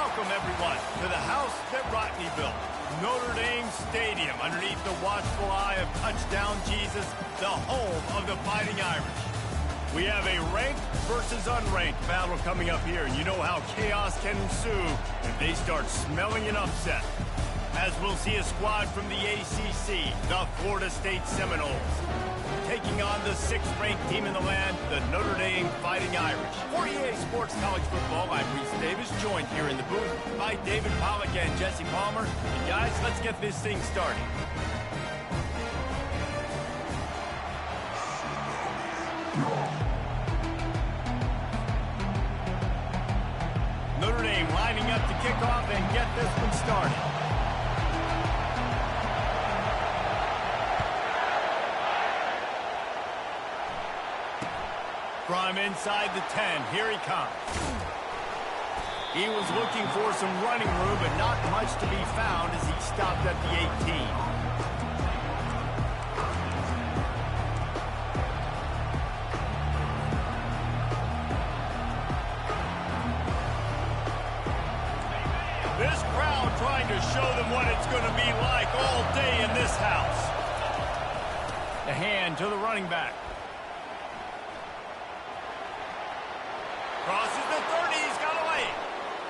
Welcome, everyone, to the house that Rodney built. Notre Dame Stadium, underneath the watchful eye of Touchdown Jesus, the home of the Fighting Irish. We have a ranked versus unranked battle coming up here, and you know how chaos can ensue if they start smelling an upset. As we'll see a squad from the ACC, the Florida State Seminoles, taking on the 6th-ranked team in the land, the Notre Dame Fighting Irish. For EA Sports College Football, I'm Reese Davis, joined here in the booth by David Pollack and Jesse Palmer. And guys, let's get this thing started. Notre Dame lining up to kick off and get this one started. From inside the 10, here he comes. He was looking for some running room, but not much to be found as he stopped at the 18. This crowd trying to show them what it's going to be like all day in this house. The hand to the running back. Crosses the 30, he's got away.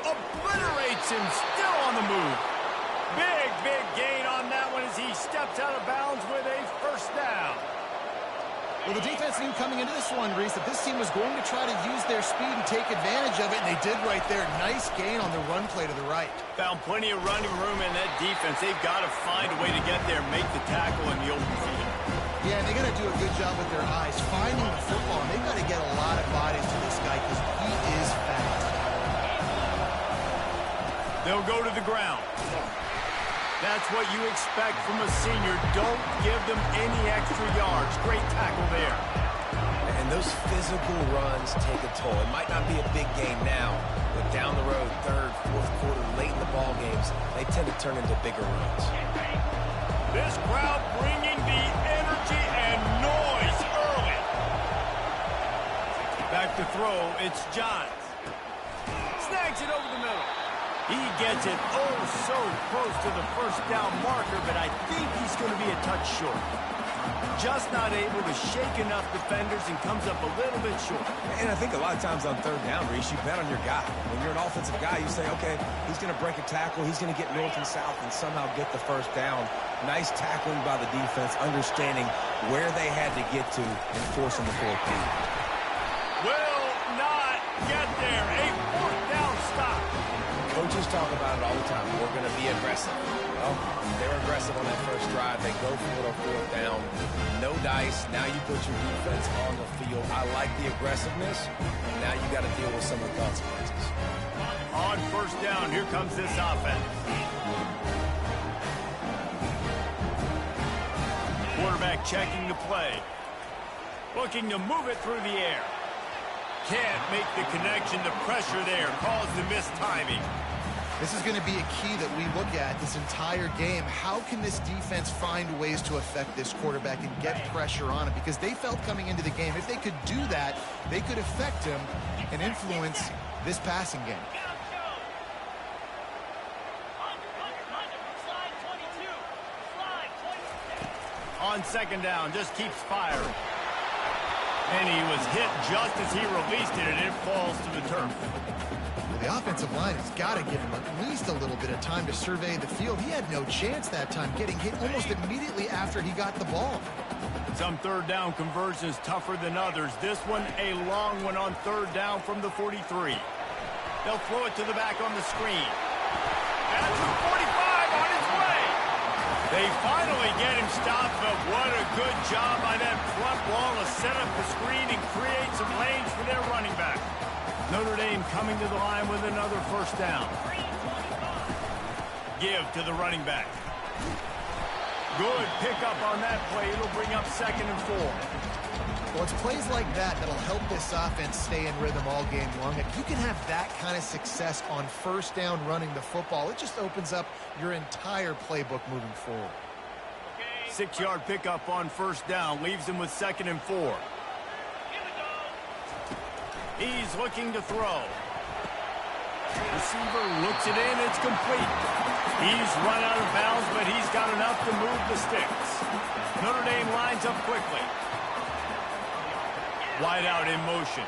Obliterates him, still on the move. Big gain on that one as he steps out of bounds with a first down. Well, the defense knew coming into this one, Reese, that this team was going to try to use their speed and take advantage of it, and they did right there. Nice gain on the run play to the right. Found plenty of running room in that defense. They've got to find a way to get there and make the tackle in the open field. Yeah, and they got to do a good job with their eyes, finding the football. And they've got to get a lot of bodies to this guy because he is fast. They'll go to the ground. That's what you expect from a senior. Don't give them any extra yards. Great tackle there. And those physical runs take a toll. It might not be a big game now, but down the road, third, fourth quarter, late in the ball games, they tend to turn into bigger runs. This crowd bringing the energy and noise early. Back to throw, it's Johns. Snags it over the middle. He gets it so close to the first down marker, but I think he's going to be a touch short. Just not able to shake enough defenders and comes up a little bit short. And I think a lot of times on third down, Reese, you bet on your guy. When you're an offensive guy, you say, okay, he's going to break a tackle, he's going to get north and south and somehow get the first down. Nice tackling by the defense, understanding where they had to get to and forcing the fourth down. Will not get there. A fourth down stop. Coaches talk about it all the time. We're going to be aggressive. Well, they're aggressive on that first drive. They go for it on fourth down. No dice. Now you put your defense on the field. I like the aggressiveness. Now you got to deal with some of the consequences. On first down, here comes this offense. Quarterback checking the play. Looking to move it through the air. Can't make the connection. The pressure there caused the missed timing. This is going to be a key that we look at this entire game. How can this defense find ways to affect this quarterback and get pressure on him? Because they felt coming into the game, if they could do that, they could affect him and influence this passing game. On second down, just keeps firing. And he was hit just as he released it, and it falls to the turf. Well, the offensive line has got to give him at least a little bit of time to survey the field. He had no chance that time, getting hit almost immediately after he got the ball. Some third down conversions tougher than others. This one, a long one on third down from the 43. They'll throw it to the back on the screen. That's the 45 on its way. They finally get him stopped, but what a good job by that front wall to set up the screen and create some lanes for their running back. Notre Dame coming to the line with another first down. Give to the running back. Good pickup on that play. It'll bring up 2nd and 4. Well, it's plays like that that'll help this offense stay in rhythm all game long. If you can have that kind of success on first down running the football, it just opens up your entire playbook moving forward. 6-yard pickup on first down leaves him with 2nd and 4. He's looking to throw. Receiver looks it in. It's complete. He's run out of bounds, but he's got enough to move the sticks. Notre Dame lines up quickly. Wide out in motion.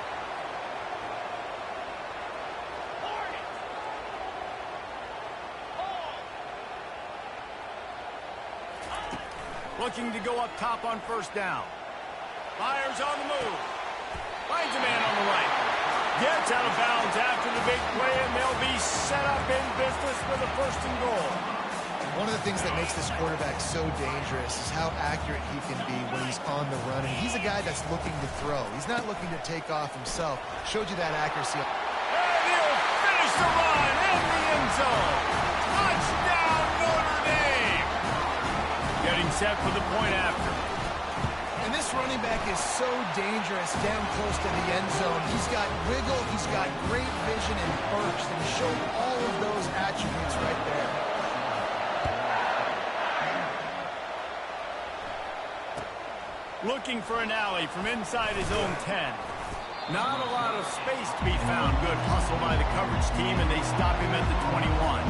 Looking to go up top on first down. Fires on the move. Finds a man on the right. Gets out of bounds after the big play, and they'll be set up in business with a first and goal. One of the things that makes this quarterback so dangerous is how accurate he can be when he's on the run. And he's a guy that's looking to throw. He's not looking to take off himself. Showed you that accuracy. And he'll finish the run in the end zone. Touchdown, Notre Dame. Getting set for the point after. And this running back is so dangerous down close to the end zone. He's got wiggle, he's got great vision and burst, and he showed all of those attributes right there. Looking for an alley from inside his own 10. Not a lot of space to be found. Good hustle by the coverage team, and they stop him at the 21.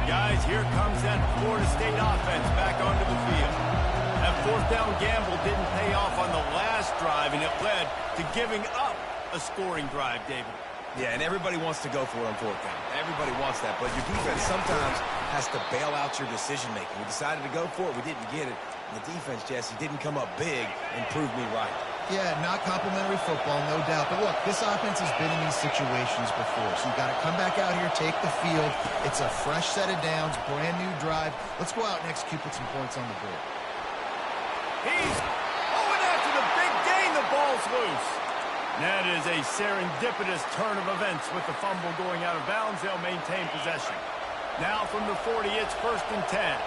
Guys, here comes that Florida State offense back onto the field. That fourth down gamble didn't pay off on the last drive, and it led to giving up a scoring drive, David. Yeah, and everybody wants to go for it on fourth down. Everybody wants that, but your defense sometimes has to bail out your decision-making. We decided to go for it. We didn't get it. And the defense, Jesse, didn't come up big and prove me right. Yeah, not complimentary football, no doubt. But look, this offense has been in these situations before, so you got to come back out here, take the field. It's a fresh set of downs, brand new drive. Let's go out and execute, put some points on the board. He's going after the big gain. The ball's loose. That is a serendipitous turn of events with the fumble going out of bounds. They'll maintain possession. Now from the 40, it's 1st and 10.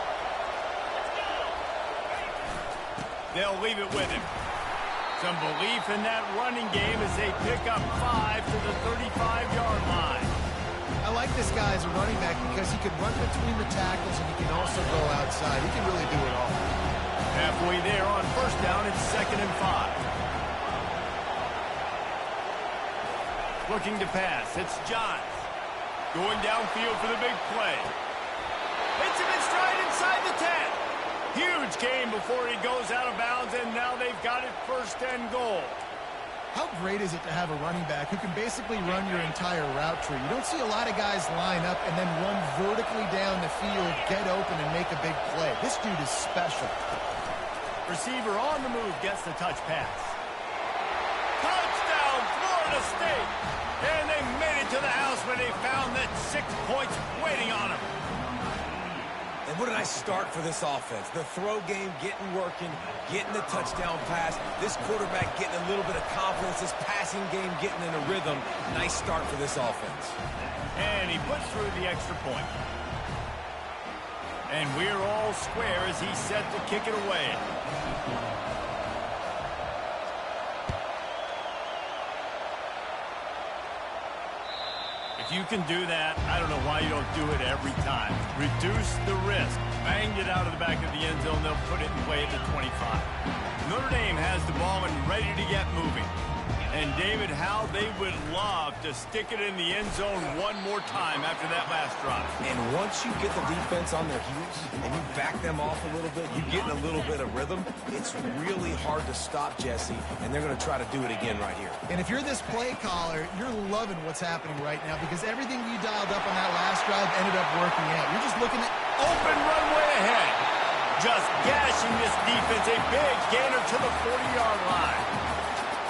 They'll leave it with him. Some belief in that running game as they pick up 5 to the 35-yard line. I like this guy as a running back because he can run between the tackles and he can also go outside. He can really do it all. Halfway there on first down, it's 2nd and 5. Looking to pass. It's Johns. Going downfield for the big play. Hits him in stride inside the 10. Huge gain before he goes out of bounds, and now they've got it 1st and goal. How great is it to have a running back who can basically run your entire route tree? You don't see a lot of guys line up and then run vertically down the field, get open, and make a big play. This dude is special. Receiver on the move gets the touch pass. Touchdown, Florida State! And they made it to the house when they found that 6 points waiting on them. And what a nice start for this offense. The throw game getting working, getting the touchdown pass. This quarterback getting a little bit of confidence. This passing game getting in a rhythm. Nice start for this offense. And he puts through the extra point. And we're all square as he's set to kick it away. If you can do that, I don't know why you don't do it every time. Reduce the risk. Banged it out of the back of the end zone. They'll put it in play at the 25. Notre Dame has the ball and ready to get moving. And, David, how they would love to stick it in the end zone one more time after that last drive. And once you get the defense on their heels and you back them off a little bit, you get in a little bit of rhythm, it's really hard to stop, Jesse, and they're going to try to do it again right here. And if you're this play caller, you're loving what's happening right now because everything you dialed up on that last drive ended up working out. You're just looking at open runway ahead. Just gashing this defense, a big gainer to the 40-yard line.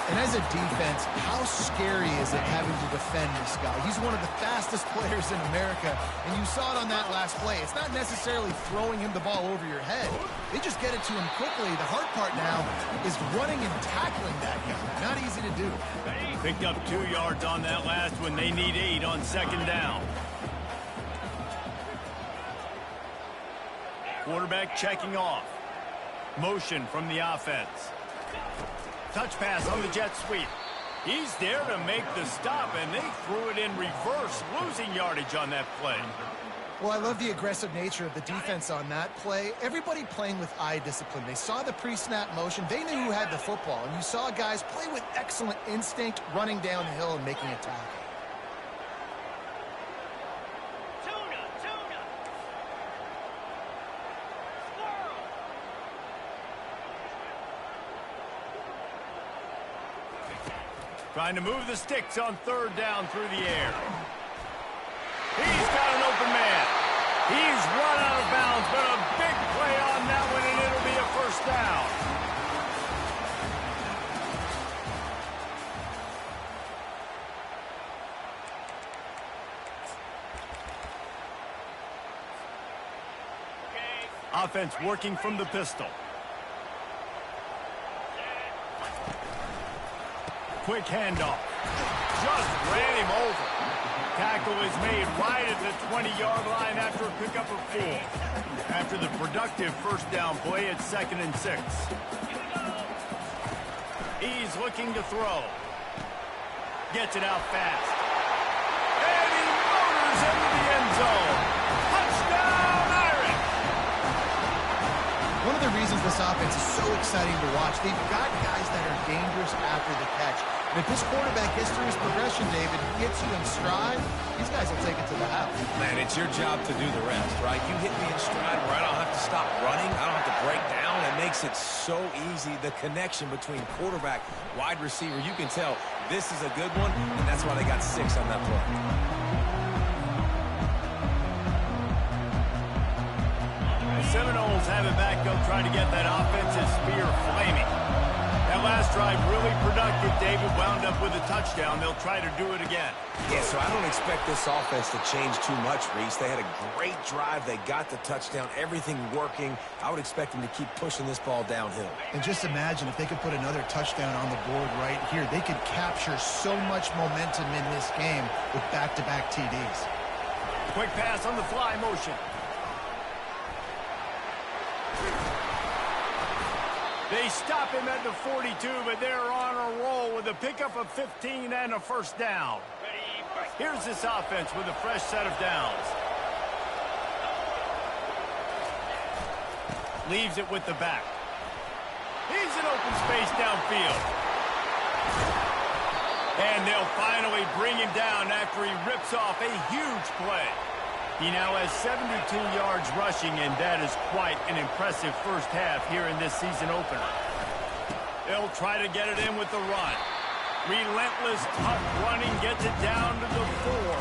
And as a defense, how scary is it having to defend this guy? He's one of the fastest players in America, and you saw it on that last play. It's not necessarily throwing him the ball over your head. They just get it to him quickly. The hard part now is running and tackling that guy. Not easy to do. Picked up 2 yards on that last one. They need 8 on 2nd down. Quarterback checking off. Motion from the offense. Touch pass on the jet sweep. He's there to make the stop, and they threw it in reverse, losing yardage on that play. Well, I love the aggressive nature of the defense on that play. Everybody playing with eye discipline. They saw the pre-snap motion. They knew who had the football. And you saw guys play with excellent instinct, running downhill and making a tackle. Trying to move the sticks on third down through the air. He's got an open man. He's run out of bounds, but a big play on that one, and it'll be a first down. Offense working from the pistol. Quick handoff. Just ran him over. Tackle is made right at the 20-yard line after a pickup of 4. After the productive first down play, it's 2nd and 6. He's looking to throw. Gets it out fast. And he motors into the end zone. Touchdown, Irish! One of the reasons this offense is so exciting to watch, they've got guys that are dangerous after the catch. And if this quarterback gets through his progression, David, gets you in stride, these guys will take it to the house. Man, it's your job to do the rest, right? You hit me in stride where I don't have to stop running. I don't have to break down. It makes it so easy. The connection between quarterback, wide receiver, you can tell this is a good one, and that's why they got 6 on that play. The Seminoles have it back. They'll try to get that offensive spear flaming. That last drive really productive. David wound up with a touchdown. They'll try to do it again. Yeah, so I don't expect this offense to change too much, Reese. They had a great drive. They got the touchdown. Everything working. I would expect them to keep pushing this ball downhill. And just imagine if they could put another touchdown on the board right here. They could capture so much momentum in this game with back-to-back TDs. Quick pass on the fly motion. They stop him at the 42, but they're on a roll with a pickup of 15 and a first down. Here's this offense with a fresh set of downs. Leaves it with the back. He's in open space downfield. And they'll finally bring him down after he rips off a huge play. He now has 72 yards rushing, and that is quite an impressive first half here in this season opener. They'll try to get it in with the run. Relentless, tough running gets it down to the 4.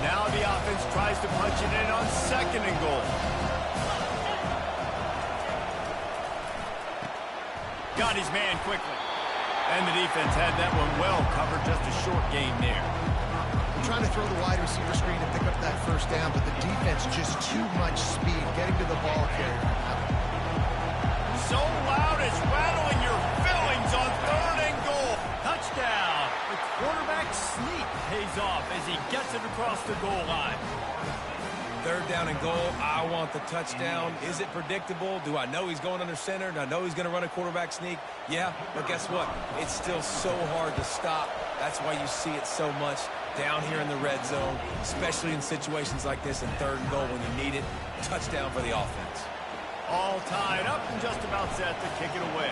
Now the offense tries to punch it in on 2nd and goal. Got his man quickly. And the defense had that one well covered, just a short gain there. They're trying to throw the wide receiver screen to pick up that first down, but the defense just too much speed getting to the ball carrier. So loud it's rattling your fillings on 3rd and goal. Touchdown. The quarterback sneak pays off as he gets it across the goal line. 3rd down and goal. I want the touchdown. Is it predictable? Do I know he's going under center? Do I know he's going to run a quarterback sneak? Yeah, but guess what? It's still so hard to stop. That's why you see it so much down here in the red zone, especially in situations like this in 3rd and goal when you need it. Touchdown for the offense. All tied up and just about set to kick it away.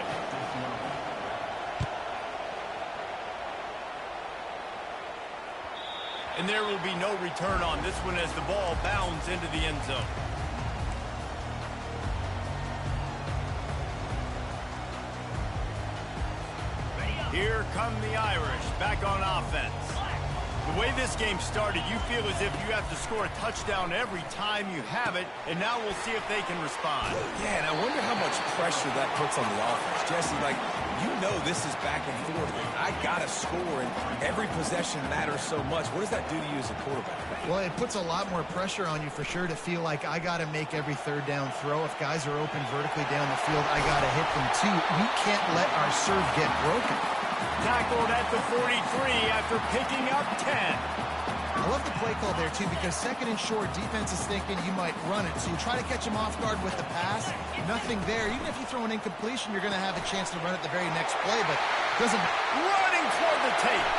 And there will be no return on this one as the ball bounds into the end zone. Here come the Irish back on offense. The way this game started, you feel as if you have to score a touchdown every time you have it, and now we'll see if they can respond. Yeah, and I wonder how much pressure that puts on the offense. Jesse, like, you know this is back and forth. I got to score, and every possession matters so much. What does that do to you as a quarterback? Well, it puts a lot more pressure on you for sure to feel like I got to make every 3rd down throw. If guys are open vertically down the field, I got to hit them too. We can't let our serve get broken. Tackled at the 43 after picking up 10. I love the play call there, too, because 2nd and short, defense is thinking you might run it. So you try to catch him off guard with the pass. Nothing there. Even if you throw an incompletion, you're going to have a chance to run it the very next play, but it doesn't. Running toward the tape.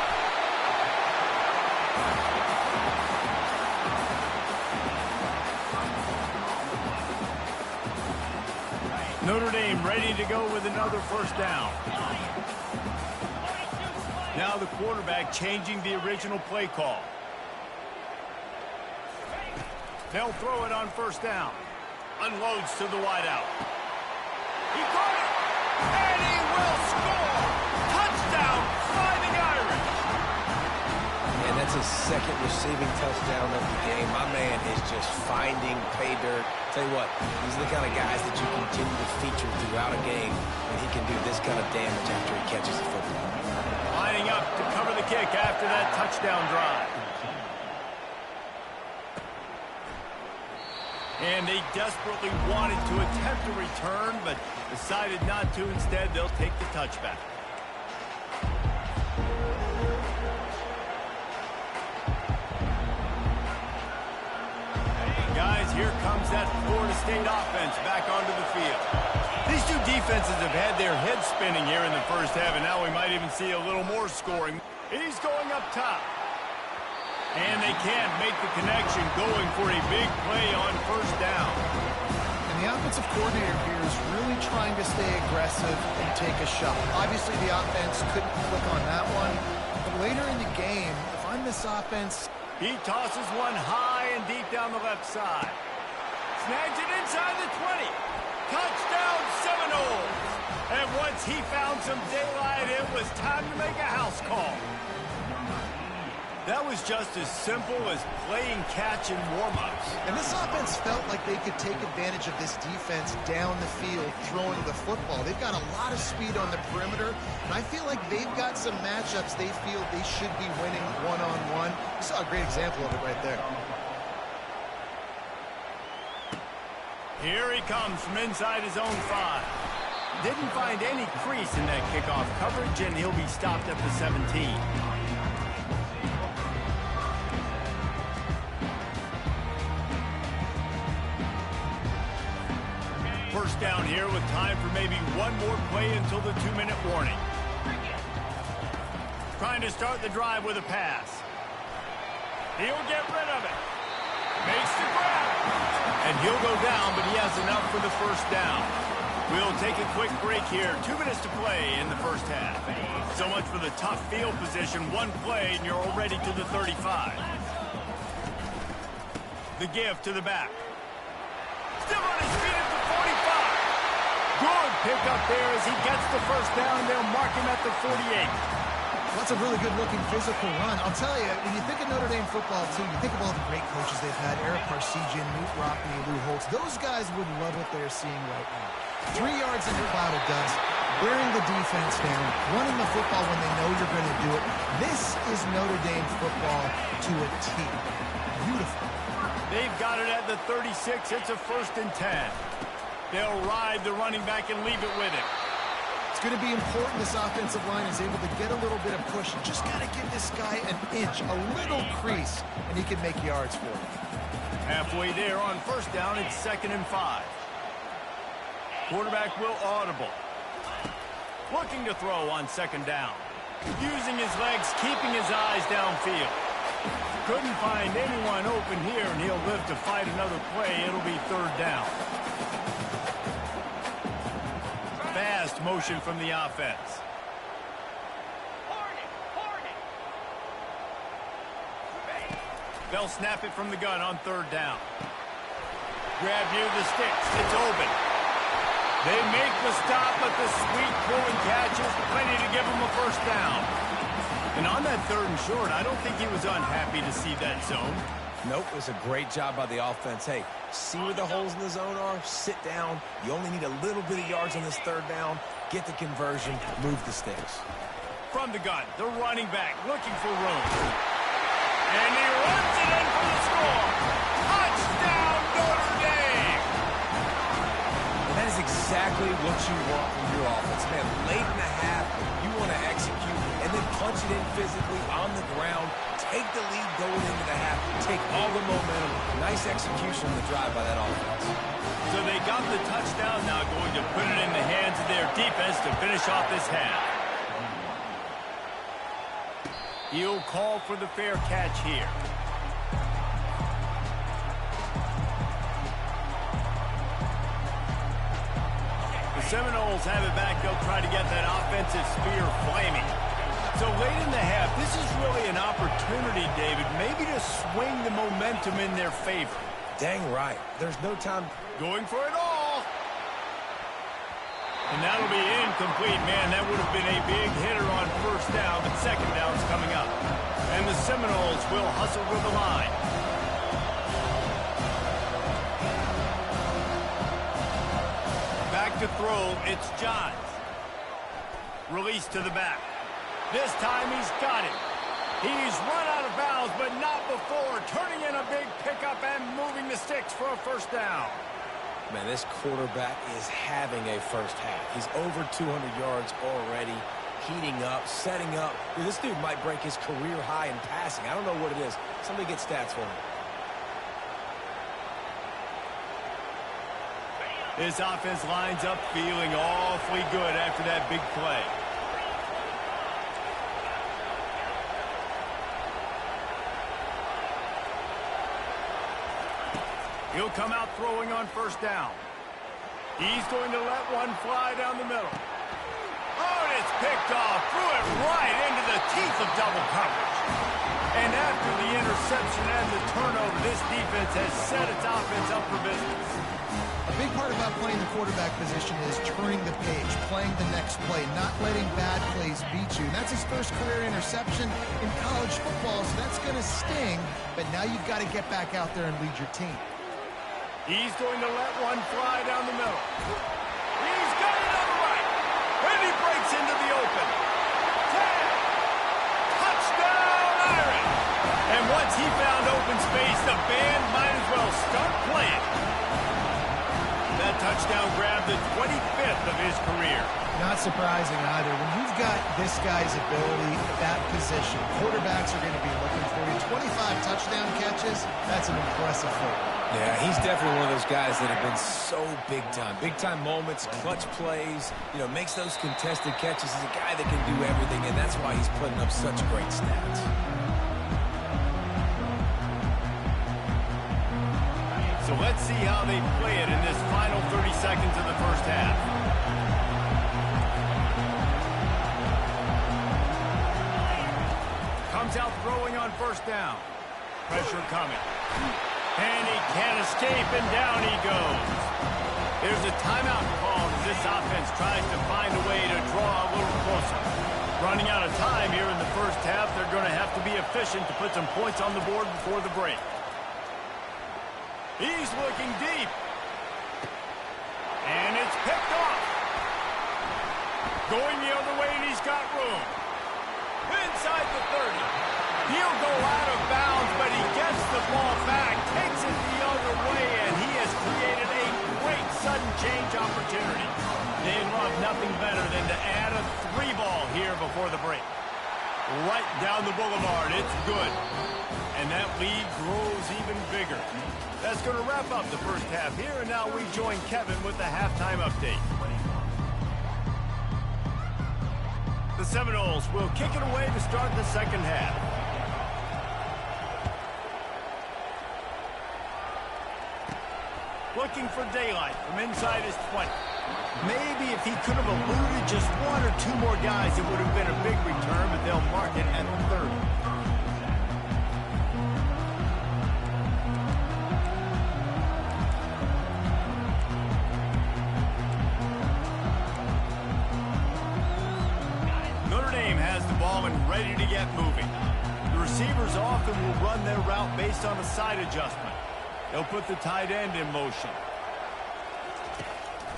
Notre Dame ready to go with another first down. Now the quarterback changing the original play call. They'll throw it on first down. Unloads to the wideout. He caught it! And he will score! Touchdown, Fighting Irish! And that's his second receiving touchdown of the game. My man is just finding pay dirt. Tell you what, these are the kind of guys that you continue to feature throughout a game, and he can do this kind of damage after he catches the football. Lining up to cover the kick after that touchdown drive. And they desperately wanted to attempt a return, but decided not to. Instead, they'll take the touchback. Guys, here comes that Florida State offense back onto the field. These two defenses have had their heads spinning here in the first half, and now we might even see a little more scoring. He's going up top. And they can't make the connection, going for a big play on first down. And the offensive coordinator here is really trying to stay aggressive and take a shot. Obviously, the offense couldn't click on that one. But later in the game, if I'm this offense... He tosses one high and deep down the left side. Snags it inside the 20. Touchdown, Seminoles. And once he found some daylight, it was time to make a house call. That was just as simple as playing catch in warm-ups. And this offense felt like they could take advantage of this defense down the field, throwing the football. They've got a lot of speed on the perimeter, and I feel like they've got some matchups they feel they should be winning one-on-one. You saw a great example of it right there. Here he comes from inside his own 5. Didn't find any crease in that kickoff coverage, and he'll be stopped at the 17. First down here with time for maybe one more play until the 2-minute warning. Trying to start the drive with a pass. He'll get rid of it. Makes the grab. And he'll go down, but he has enough for the first down. We'll take a quick break here. 2 minutes to play in the first half. So much for the tough field position. One play, and you're already to the 35. The give to the back. Still on his feet at the 45. Good pick up there as he gets the first down. They'll mark him at the 48. That's a really good-looking physical run. I'll tell you, when you think of Notre Dame football, too, you think of all the great coaches they've had, Eric Parsegian, Newt Rockne, Lou Holtz. Those guys would love what they're seeing right now. 3 yards in a cloud of dust, wearing the defense down, running the football when they know you're going to do it. This is Notre Dame football to a T. Beautiful. They've got it at the 36. It's a 1st and 10. They'll ride the running back and leave it with him. It's going to be important this offensive line is able to get a little bit of push. You just got to give this guy an inch, a little crease, and he can make yards for it. Halfway there on first down, it's 2nd and 5. Quarterback will audible. Looking to throw on 2nd down. Using his legs, keeping his eyes downfield. Couldn't find anyone open here, and he'll live to fight another play. It'll be 3rd down. Fast motion from the offense. They'll snap it from the gun on 3rd down. Grab near the sticks. It's open. They make the stop, but the sweet throwing catch is plenty to give them a first down. And on that 3rd and short, I don't think he was unhappy to see that zone. Nope, it was a great job by the offense. Hey, see where the holes in the zone are, sit down. You only need a little bit of yards on this 3rd down. Get the conversion, move the sticks. From the gun, the running back looking for room. And he runs it in for the score. Touchdown, Notre Dame! And that is exactly what you want from your offense. Man, late in the half, you want to execute and then punch it in physically on the ground. Take the lead going into the half. Take all the momentum. Nice execution on the drive by that offense. So they got the touchdown, now going to put it in the hands of their defense to finish off this half. He'll call for the fair catch here. The Seminoles have it back. They'll try to get that offensive spear flaming. So late in the half, this is really an opportunity, David, maybe to swing the momentum in their favor. Dang right. There's no time. Going for it all. And that'll be incomplete. Man, that would have been a big hitter on first down, but second down's coming up. And the Seminoles will hustle with the line. Back to throw, it's Johns. Release to the back. This time he's got it. He's run out of bounds, but not before. Turning in a big pickup and moving the sticks for a first down. Man, this quarterback is having a first half. He's over 200 yards already, heating up, setting up. Dude, this dude might break his career high in passing. I don't know what it is. Somebody get stats for him. This offense lines up feeling awfully good after that big play. He'll come out throwing on first down. He's going to let one fly down the middle. Oh, and it's picked off. Threw it right into the teeth of double coverage. And after the interception and the turnover, this defense has set its offense up for business. A big part about playing the quarterback position is turning the page, playing the next play, not letting bad plays beat you. And that's his first career interception in college football, so that's going to sting. But now you've got to get back out there and lead your team. He's going to let one fly down the middle. He's got it on the right. And he breaks into the open. 10. Touchdown, Irish. And once he found open space, the band might as well start playing. That touchdown grabbed the 25th of his career. Not surprising either. When you've got this guy's ability at that position, quarterbacks are going to be looking for you. 25 touchdown catches, that's an impressive feat. Yeah, he's definitely one of those guys that have been so big time. Big time moments, clutch plays, you know, makes those contested catches. He's a guy that can do everything, and that's why he's putting up such great stats. So let's see how they play it in this final 30 seconds of the first half. Comes out throwing on first down. Pressure coming. And he can't escape, and down he goes. There's a timeout called as this offense tries to find a way to draw a little closer. Running out of time here in the first half, they're going to have to be efficient to put some points on the board before the break. He's looking deep. And it's picked off. Going the other way, and he's got room. Inside the 30. He'll go out of bounds, but he gets the ball back, takes it the other way, and he has created a great sudden change opportunity. They love nothing better than to add a 3-ball here before the break. Right down the boulevard, it's good. And that lead grows even bigger. That's going to wrap up the first half here, and now we join Kevin with the halftime update. The Seminoles will kick it away to start the second half. Looking for daylight from inside his 20. Maybe if he could have eluded just one or two more guys, it would have been a big return, but they'll mark it at 30. Notre Dame has the ball and ready to get moving. The receivers often will run their route based on a side adjustment. They'll put the tight end in motion.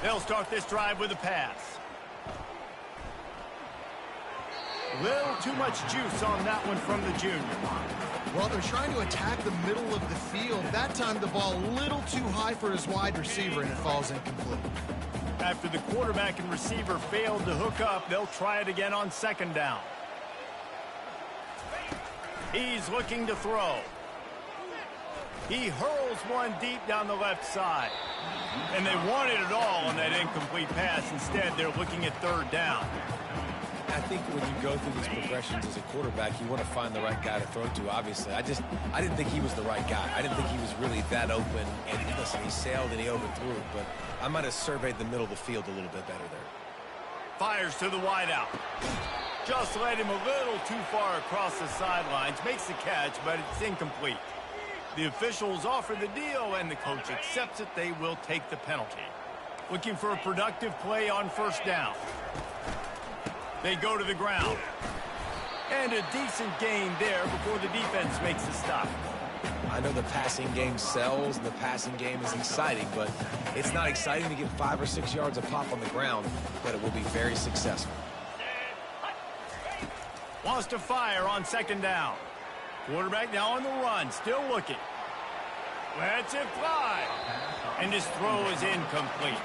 They'll start this drive with a pass. Little too much juice on that one from the junior. Well, they're trying to attack the middle of the field. That time the ball a little too high for his wide receiver, and it falls incomplete. After the quarterback and receiver failed to hook up, they'll try it again on second down. He's looking to throw. He hurls one deep down the left side. And they wanted it all on that incomplete pass. Instead, they're looking at third down. At think when you go through these progressions as a quarterback, you want to find the right guy to throw to, obviously. I didn't think he was the right guy. I didn't think he was really that open. And listen, he sailed and he overthrew it, but I might have surveyed the middle of the field a little bit better there. Fires to the wideout. Just led him a little too far across the sidelines. Makes the catch, but it's incomplete. The officials offer the deal, and the coach accepts it. They will take the penalty. Looking for a productive play on first down. They go to the ground. And a decent gain there before the defense makes a stop. I know the passing game sells and the passing game is exciting, but it's not exciting to get 5 or 6 yards of pop on the ground, but it will be very successful. Wants to fire on second down. Quarterback now on the run, still looking. Lets it fly. And his throw is incomplete.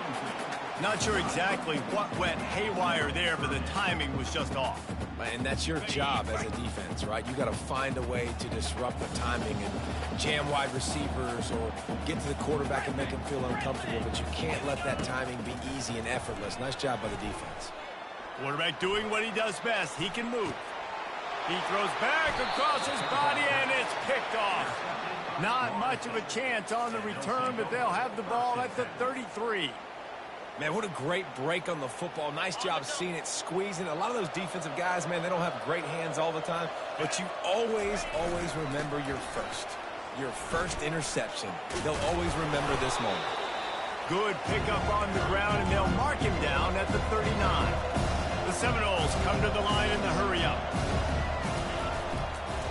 Not sure exactly what went haywire there, but the timing was just off. And that's your job as a defense, right? You got to find a way to disrupt the timing and jam wide receivers or get to the quarterback and make him feel uncomfortable, but you can't let that timing be easy and effortless. Nice job by the defense. Quarterback doing what he does best. He can move. He throws back across his body, and it's picked off. Not much of a chance on the return, but they'll have the ball at the 33. Man, what a great break on the football. Nice job seeing it, squeezing. A lot of those defensive guys, man, they don't have great hands all the time, but you always remember your first interception. They'll always remember this moment. Good pickup on the ground, and they'll mark him down at the 39. The Seminoles come to the line in the hurry-up.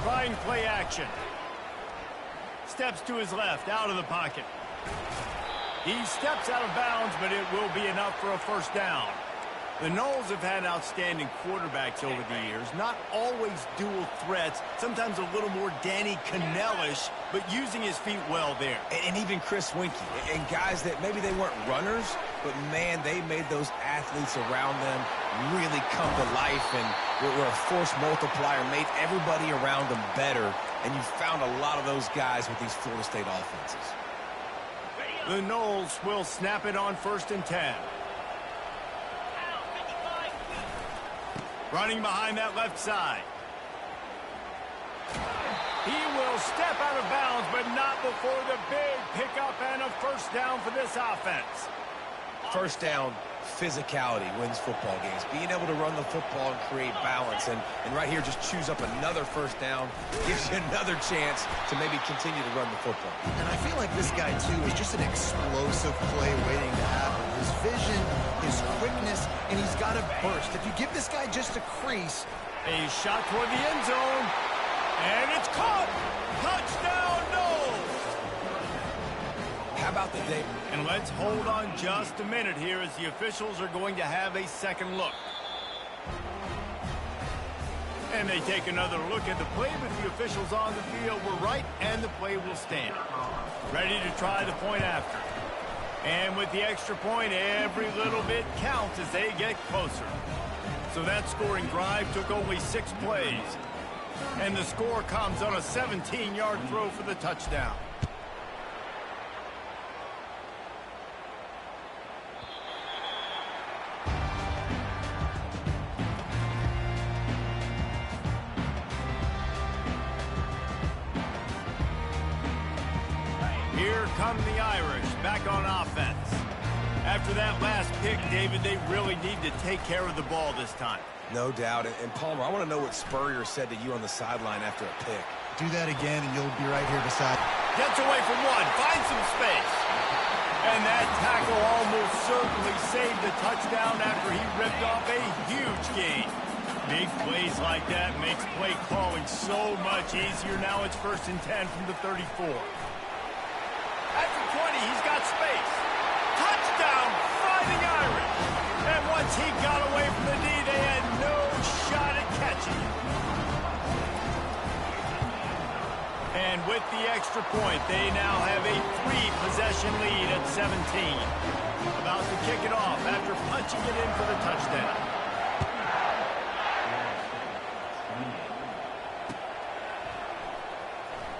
Trying play action. Steps to his left, out of the pocket. He steps out of bounds, but it will be enough for a first down. The Noles have had outstanding quarterbacks over the years. Not always dual threats, sometimes a little more Danny Cannell-ish, but using his feet well there. And even Chris Winkie, and guys that maybe they weren't runners, but man, they made those athletes around them really come to life and were a force multiplier, made everybody around them better, and you found a lot of those guys with these Florida State offenses. The Noles will snap it on 1st and 10. Running behind that left side. He will step out of bounds, but not before the big pickup and a first down for this offense. First down, physicality wins football games. Being able to run the football and create balance. And right here, just choose up another first down. Gives you another chance to maybe continue to run the football. And I feel like this guy, too, is just an explosive play waiting to happen. His vision, his quickness, and he's got a burst. If you give this guy just a crease. A shot toward the end zone. And it's caught. Touchdown, Noles. How about the day? And let's hold on just a minute here as the officials are going to have a second look. And they take another look at the play, but the officials on the field were right, and the play will stand. Ready to try the point after. And with the extra point, every little bit counts as they get closer. So that scoring drive took only 6 plays. And the score comes on a 17-yard throw for the touchdown. Here come the Irish back on offense. After that last pick, David, they really need to take care of the ball this time. No doubt. And Palmer, I want to know what Spurrier said to you on the sideline after a pick. Do that again, and you'll be right here beside. Gets away from one, finds some space. And that tackle almost certainly saved the touchdown after he ripped off a huge gain. Big plays like that makes play calling so much easier. Now it's 1st and 10 from the 34. At the 20, he's got space. Touchdown, Fighting Irish. And once he got away from the D, they had no shot at catching him. And with the extra point, they now have a 3-possession lead at 17. About to kick it off after punching it in for the touchdown.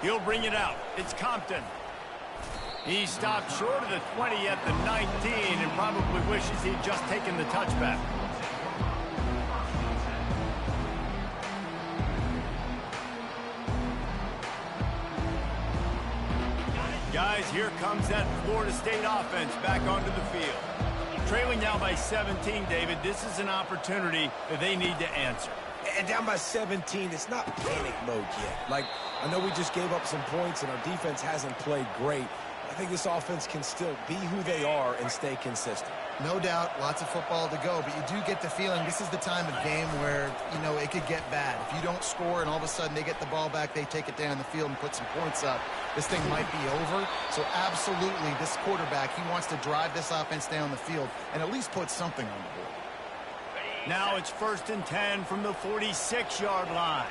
He'll bring it out. It's Compton. He stopped short of the 20 at the 19 and probably wishes he'd just taken the touchback. Guys, here comes that Florida State offense back onto the field. Trailing now by 17, David. This is an opportunity that they need to answer. And down by 17, it's not panic mode yet. Like, I know we just gave up some points and our defense hasn't played great. I think this offense can still be who they are and stay consistent. No doubt, lots of football to go, but you do get the feeling this is the time of game where, you know, it could get bad. If you don't score and all of a sudden they get the ball back, they take it down the field and put some points up, this thing might be over. So absolutely, this quarterback, he wants to drive this offense down the field and at least put something on the board. Now it's 1st and 10 from the 46-yard line.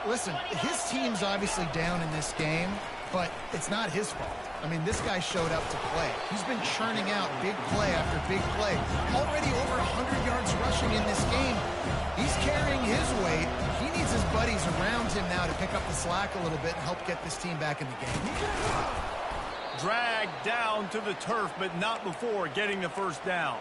Listen, his team's obviously down in this game, but it's not his fault. I mean, this guy showed up to play. He's been churning out big play after big play. Already over 100 yards rushing in this game. He's carrying his weight. He needs his buddies around him now to pick up the slack a little bit and help get this team back in the game. Dragged down to the turf, but not before getting the first down.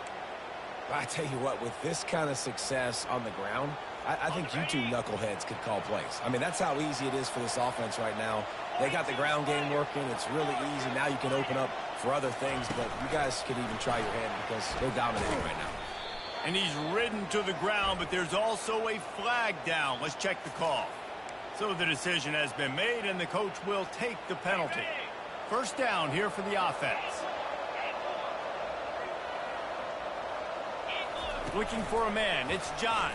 I tell you what, with this kind of success on the ground, I think you two knuckleheads could call plays. I mean, that's how easy it is for this offense right now. They got the ground game working. It's really easy. Now you can open up for other things, but you guys could even try your hand because they're dominating right now. And he's ridden to the ground, but there's also a flag down. Let's check the call. So the decision has been made, and the coach will take the penalty. First down here for the offense. Looking for a man. It's Johns.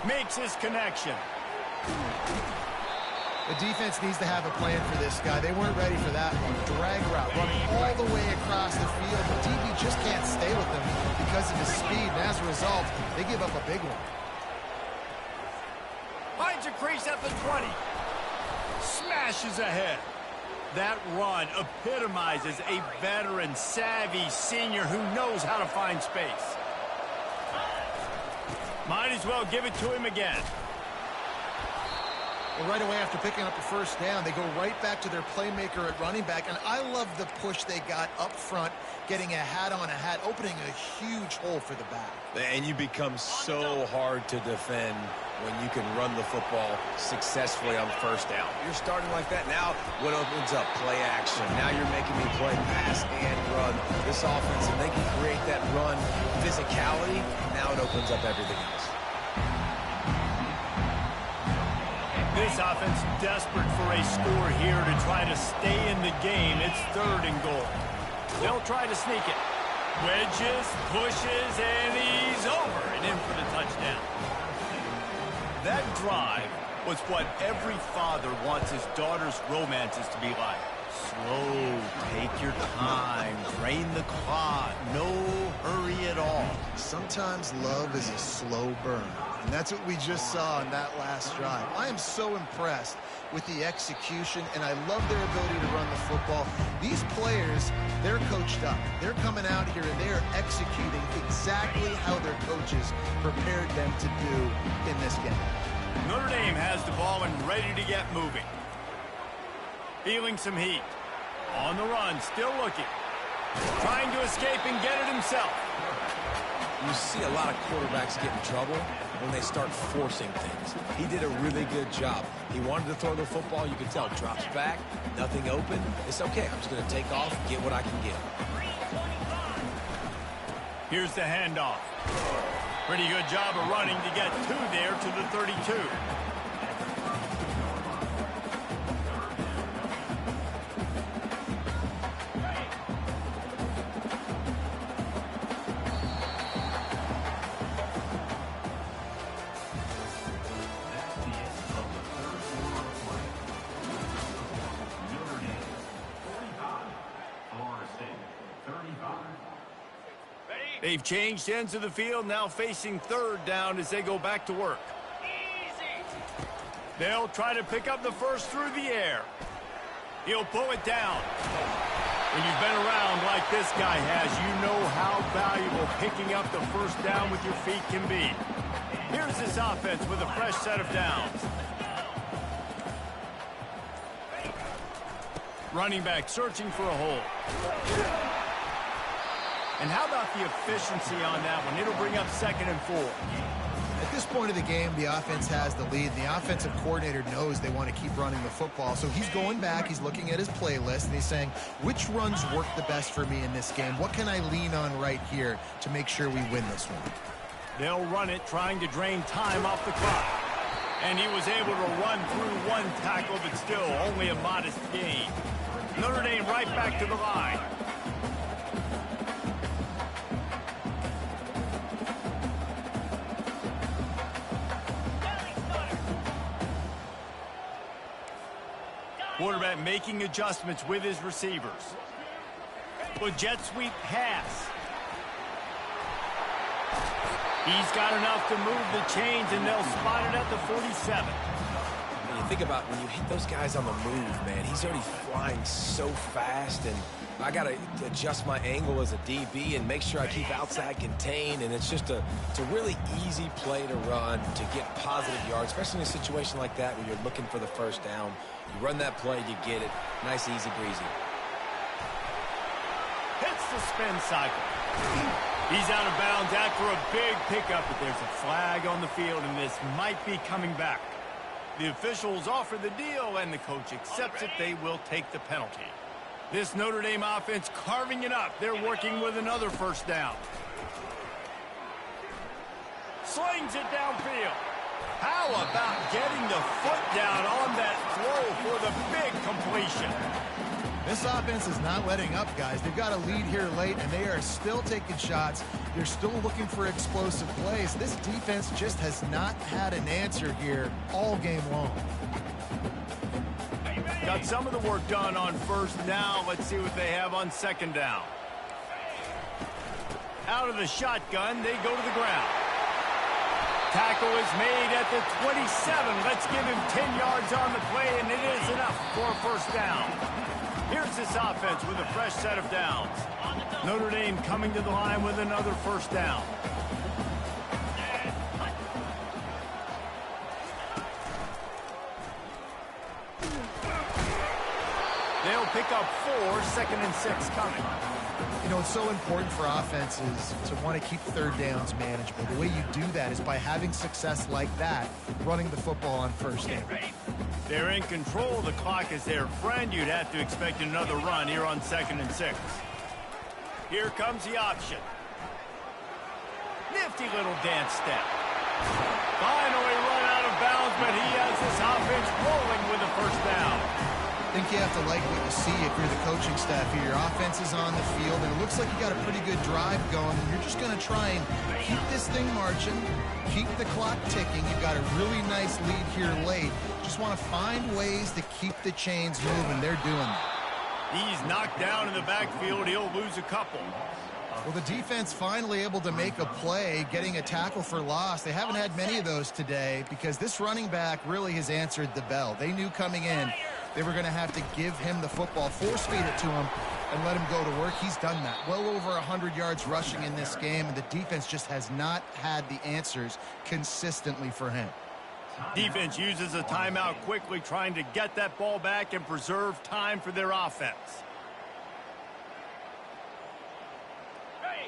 Makes his connection. The defense needs to have a plan for this guy. They weren't ready for that one. Drag route, running all the way across the field. The DB just can't stay with them because of his speed, and as a result, they give up a big one. Finds a crease at the 20. Smashes ahead. That run epitomizes a veteran, savvy senior who knows how to find space. Might as well give it to him again. Well, right away after picking up the first down, they go right back to their playmaker at running back. And I love the push they got up front, getting a hat on a hat, opening a huge hole for the back. And you become so hard to defend when you can run the football successfully on first down. You're starting like that. Now what opens up? Play action. Now you're making me play pass and run. This offense, and they can create that run physicality. Now it opens up everything else. This offense desperate for a score here to try to stay in the game. It's 3rd and goal. They'll try to sneak it. Wedges, pushes, and he's over and in for the touchdown. That drive was what every father wants his daughter's romances to be like. Slow, take your time, drain the clock, no hurry at all. Sometimes love is a slow burn, and that's what we just saw in that last drive. I am so impressed with the execution, and I love their ability to run the football. These players, they're coached up. They're coming out here, and they are executing exactly how their coaches prepared them to do in this game. Notre Dame has the ball and ready to get moving. Feeling some heat. On the run, still looking. Trying to escape and get it himself. You see a lot of quarterbacks get in trouble when they start forcing things. He did a really good job. He wanted to throw the football. You can tell, drops back, nothing open. It's okay. I'm just going to take off, get what I can get. Here's the handoff. Pretty good job of running to get there to the 32. They've changed ends of the field, now facing 3rd down as they go back to work. They'll try to pick up the first through the air. He'll pull it down. When you've been around like this guy has, you know how valuable picking up the first down with your feet can be. Here's this offense with a fresh set of downs. Running back searching for a hole. And how about the efficiency on that one? It'll bring up 2nd and 4. At this point of the game, the offense has the lead. The offensive coordinator knows they want to keep running the football. So he's going back, he's looking at his playlist, and he's saying, which runs work the best for me in this game? What can I lean on right here to make sure we win this one? They'll run it, trying to drain time off the clock. And he was able to run through one tackle, but still only a modest gain. Notre Dame right back to the line. Quarterback making adjustments with his receivers. With jet sweep pass. He's got enough to move the chains, and they'll spot it at the 47. When you think about when you hit those guys on the move, man, he's already flying so fast, and I got to adjust my angle as a DB and make sure I keep outside contained, and it's just a really easy play to run to get positive yards, especially in a situation like that where you're looking for the first down. You run that play, you get it. Nice, easy breezy. Hits the spin cycle. He's out of bounds after a big pickup, but there's a flag on the field, and this might be coming back. The officials offer the deal, and the coach accepts it. They will take the penalty. This Notre Dame offense carving it up. They're working with another first down. Slings it downfield. How about getting the foot down on that throw for the big completion? This offense is not letting up, guys. They've got a lead here late, and they are still taking shots. They're still looking for explosive plays. This defense just has not had an answer here all game long. Got some of the work done on first down. Let's see what they have on second down. Out of the shotgun, they go to the ground. Tackle is made at the 27. Let's give him 10 yards on the play, and it is enough for a first down. Here's this offense with a fresh set of downs. Notre Dame coming to the line with another first down. They'll pick up 4, 2nd and 6 coming. You know, it's so important for offenses to want to keep third downs manageable. The way you do that is by having success like that, running the football on first down. They're in control. The clock is their friend. You'd have to expect another run here on 2nd and 6. Here comes the option. Nifty little dance step. Finally run out of bounds, but he has this offense rolling with a first down. I think you have to like what you see if you're the coaching staff here. Your offense is on the field, and it looks like you got a pretty good drive going, and you're just going to try and keep this thing marching, keep the clock ticking. You've got a really nice lead here late. Just want to find ways to keep the chains moving. They're doing that. He's knocked down in the backfield. He'll lose a couple. Well, the defense finally able to make a play, getting a tackle for loss. They haven't had many of those today because this running back really has answered the bell. They knew coming in they were going to have to give him the football, force feed it to him, and let him go to work. He's done that. Well over 100 yards rushing in this game, and the defense just has not had the answers consistently for him. Defense uses a timeout quickly, trying to get that ball back and preserve time for their offense.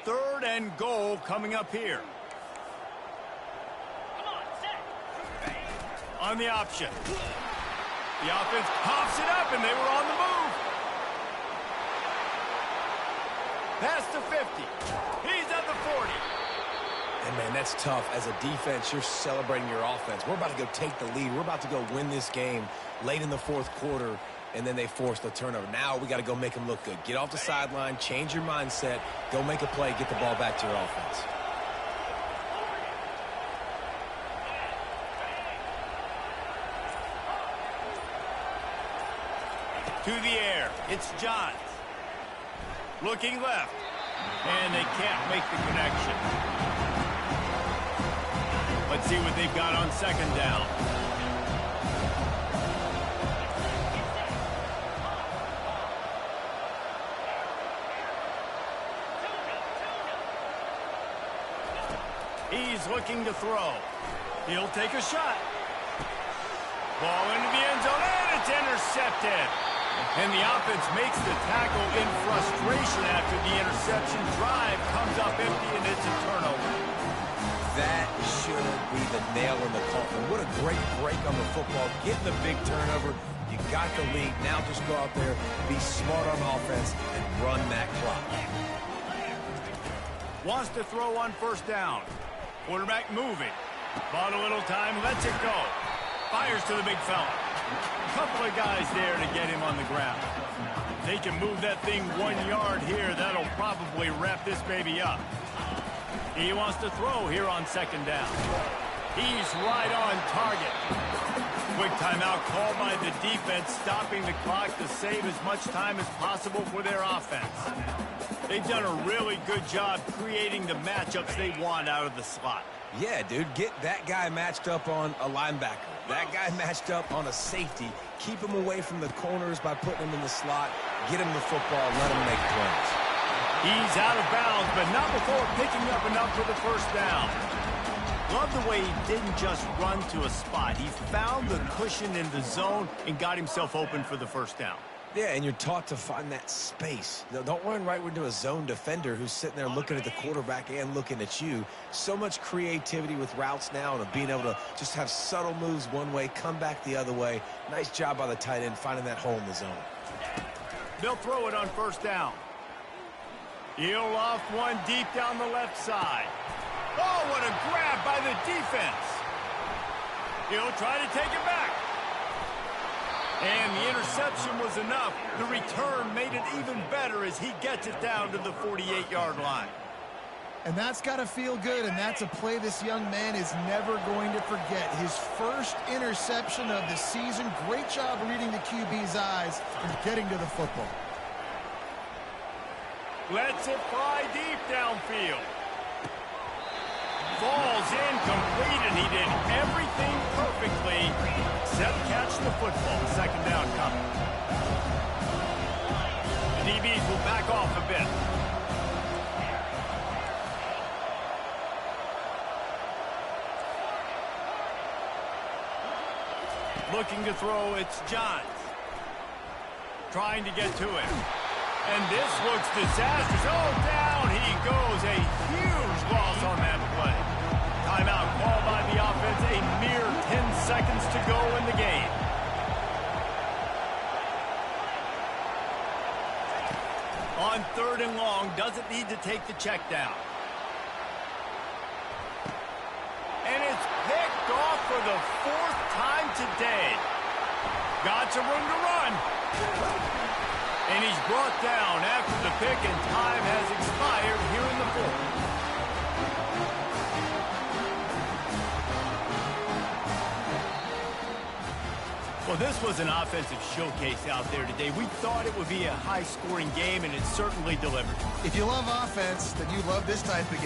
3rd and goal coming up here. On the option. The offense pops it up, and they were on the move. Past the 50. He's at the 40. And, man, that's tough. As a defense, you're celebrating your offense. We're about to go take the lead. We're about to go win this game late in the 4th quarter, and then they force the turnover. Now we got to go make them look good. Get off the sideline, change your mindset, go make a play, get the ball back to your offense. To the air. It's Johns. Looking left. And they can't make the connection. Let's see what they've got on 2nd down. He's looking to throw. He'll take a shot. Ball into the end zone, and it's intercepted. And the offense makes the tackle in frustration after the interception. Drive comes up empty, and it's a turnover. That should be the nail in the coffin. What a great break on the football. Getting the big turnover. You got the lead. Now just go out there, be smart on offense, and run that clock. Wants to throw on first down. Quarterback moving. Bought a little time, lets it go. Fires to the big fella. Couple of guys there to get him on the ground. They can move that thing 1 yard here. That'll probably wrap this baby up. He wants to throw here on second down. He's right on target. Quick timeout called by the defense, stopping the clock to save as much time as possible for their offense. They've done a really good job creating the matchups they want out of the slot. Yeah, dude, get that guy matched up on a linebacker. That guy matched up on a safety. Keep him away from the corners by putting him in the slot. Get him the football, let him make plays. He's out of bounds, but not before picking up enough for the first down. Love the way he didn't just run to a spot. He found the cushion in the zone and got himself open for the first down. Yeah, and you're taught to find that space. Don't run right into a zone defender who's sitting there looking at the quarterback and looking at you. So much creativity with routes now and being able to just have subtle moves one way, come back the other way. Nice job by the tight end finding that hole in the zone. They'll throw it on first down. He'll loft one deep down the left side. Oh, what a grab by the defense. He'll try to take it back. And the interception was enough. The return made it even better as he gets it down to the 48-yard line. And that's got to feel good, and that's a play this young man is never going to forget. His first interception of the season. Great job reading the QB's eyes and getting to the football. Lets it fly deep downfield. Falls incomplete, and he did everything perfectly except catch the football. Second down coming. The DBs will back off a bit. Looking to throw, it's Johns. Trying to get to him. And this looks disastrous. Oh, down he goes. A huge loss on that play. Timeout called by the offense. A mere 10 seconds to go in the game. On third and long, doesn't need to take the check down. And it's picked off for the fourth time today. Got some room to run. And he's brought down after the pick, and time has expired here in the fourth. Well, this was an offensive showcase out there today. We thought it would be a high-scoring game, and it certainly delivered. If you love offense, then you love this type of game.